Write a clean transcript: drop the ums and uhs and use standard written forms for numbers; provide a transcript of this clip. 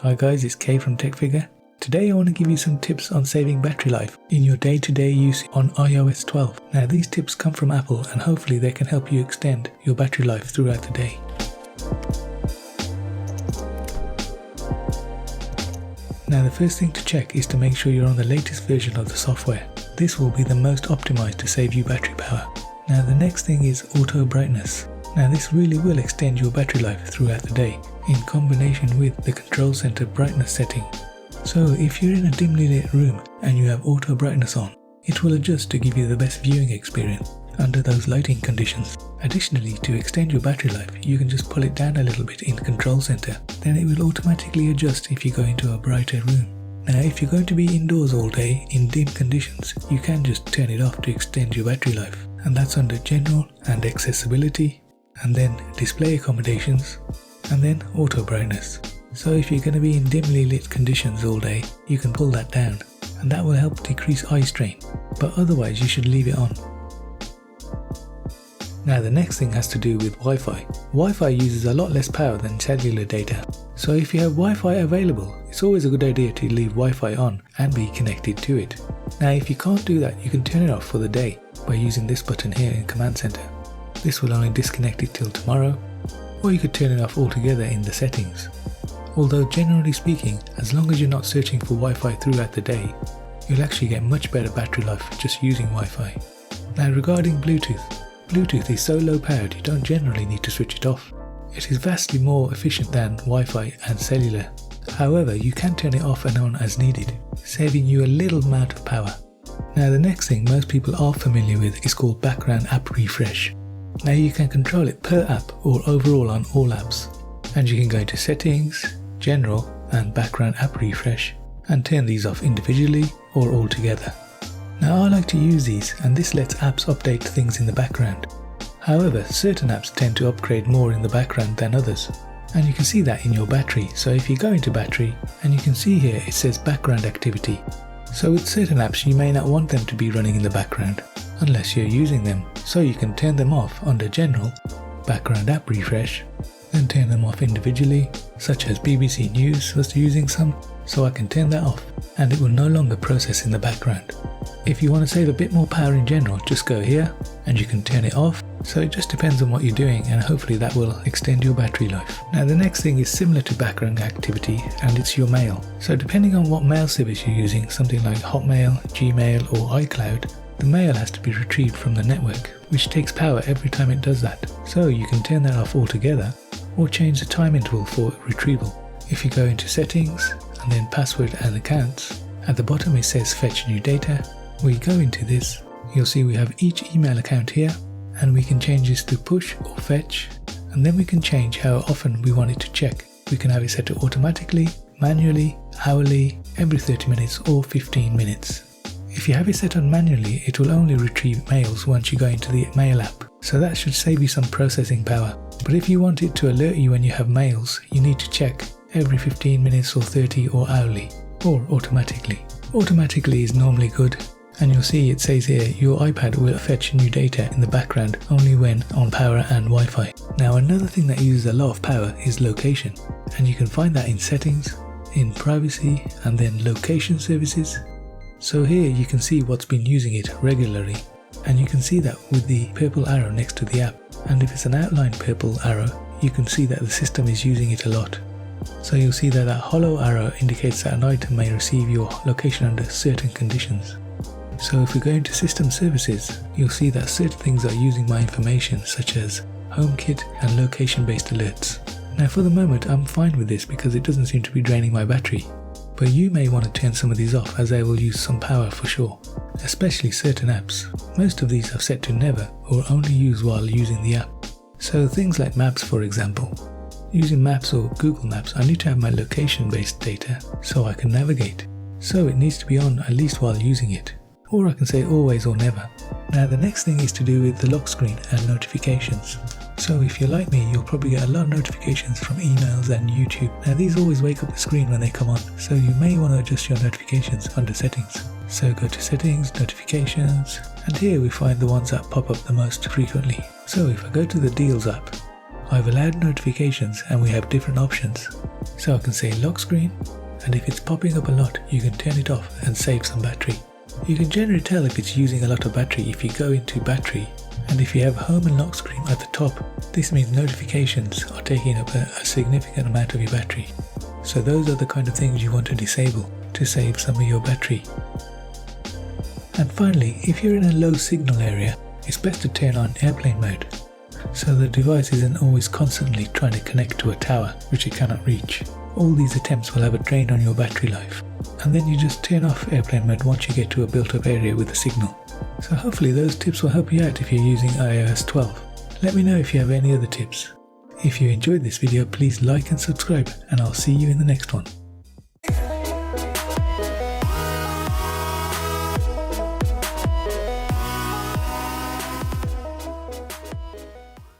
Hi guys, it's Kay from TechFigure. Today I want to give you some tips on saving battery life in your day-to-day use on iOS 12. Now these tips come from Apple and hopefully they can help you extend your battery life throughout the day. Now the first thing to check is to make sure you're on the latest version of the software. This will be the most optimized to save you battery power. Now the next thing is auto brightness. Now this really will extend your battery life throughout the day in combination with the control center brightness setting. So if you're in a dimly lit room and you have auto brightness on, it will adjust to give you the best viewing experience under those lighting conditions. Additionally, to extend your battery life, you can just pull it down a little bit in control center. Then it will automatically adjust if you go into a brighter room. Now if you're going to be indoors all day in dim conditions, you can just turn it off to extend your battery life. And that's under general and accessibility, and then display accommodations, and then auto brightness. So if you're going to be in dimly lit conditions all day, you can pull that down, and that will help decrease eye strain, but otherwise you should leave it on. Now the next thing has to do with Wi-Fi. Wi-Fi uses a lot less power than cellular data, so if you have Wi-Fi available, it's always a good idea to leave Wi-Fi on and be connected to it. Now if you can't do that, you can turn it off for the day by using this button here in Command Center. This will only disconnect it till tomorrow, or you could turn it off altogether in the settings. Although generally speaking, as long as you're not searching for Wi-Fi throughout the day, you'll actually get much better battery life just using Wi-Fi. Now regarding Bluetooth is so low powered you don't generally need to switch it off. It is vastly more efficient than Wi-Fi and cellular. However, you can turn it off and on as needed, saving you a little amount of power. Now the next thing most people are familiar with is called background app refresh. Now you can control it per app or overall on all apps, and you can go into settings, general and background app refresh and turn these off individually or all together. Now I like to use these, and this lets apps update things in the background. However, certain apps tend to upgrade more in the background than others, and you can see that in your battery. So if you go into battery, and you can see here it says background activity. So with certain apps you may not want them to be running in the background unless you're using them, so you can turn them off under general, background app refresh, then turn them off individually, such as BBC News was using some, so I can turn that off and it will no longer process in the background. If you want to save a bit more power in general, just go here and you can turn it off. So it just depends on what you're doing, and hopefully that will extend your battery life. Now the next thing is similar to background activity, and it's your mail. So depending on what mail service you're using, something like Hotmail, Gmail or iCloud, the mail has to be retrieved from the network, which takes power every time it does that. So you can turn that off altogether or change the time interval for retrieval. If you go into settings and then password and accounts, at the bottom it says fetch new data. We go into this, you'll see we have each email account here, and we can change this to push or fetch, and then we can change how often we want it to check. We can have it set to automatically, manually, hourly, every 30 minutes or 15 minutes. If you have it set on manually, it will only retrieve mails once you go into the mail app, so that should save you some processing power. But if you want it to alert you when you have mails, you need to check every 15 minutes or 30 or hourly, or automatically. Automatically is normally good, and you'll see it says here your iPad will fetch new data in the background only when on power and Wi-Fi. Now another thing that uses a lot of power is location, and you can find that in settings, in privacy, and then location services. So here you can see what's been using it regularly, and you can see that with the purple arrow next to the app, and if it's an outlined purple arrow, you can see that the system is using it a lot. So you'll see that hollow arrow indicates that an item may receive your location under certain conditions. So if we go into system services, you'll see that certain things are using my information, such as HomeKit and location based alerts. Now for the moment I'm fine with this because it doesn't seem to be draining my battery, but you may want to turn some of these off as they will use some power for sure, especially certain apps. Most of these I've set to never or only use while using the app. So things like maps, for example. Using maps or Google Maps, I need to have my location based data so I can navigate. So it needs to be on at least while using it. Or I can say always or never. Now the next thing is to do with the lock screen and notifications. So if you're like me, you'll probably get a lot of notifications from emails and YouTube. Now these always wake up the screen when they come on, so you may want to adjust your notifications under settings. So go to settings, notifications, and here we find the ones that pop up the most frequently. So if I go to the Deals app, I've allowed notifications and we have different options. So I can say lock screen, and if it's popping up a lot, you can turn it off and save some battery. You can generally tell if it's using a lot of battery if you go into battery, and if you have home and lock screen at the top, this means notifications are taking up a significant amount of your battery. So those are the kind of things you want to disable to save some of your battery. And finally, if you're in a low signal area, it's best to turn on airplane mode, so the device isn't always constantly trying to connect to a tower which it cannot reach. All these attempts will have a drain on your battery life, and then you just turn off airplane mode once you get to a built-up area with a signal. So hopefully those tips will help you out if you're using iOS 12. Let me know if you have any other tips. If you enjoyed this video, please like and subscribe, and I'll see you in the next one.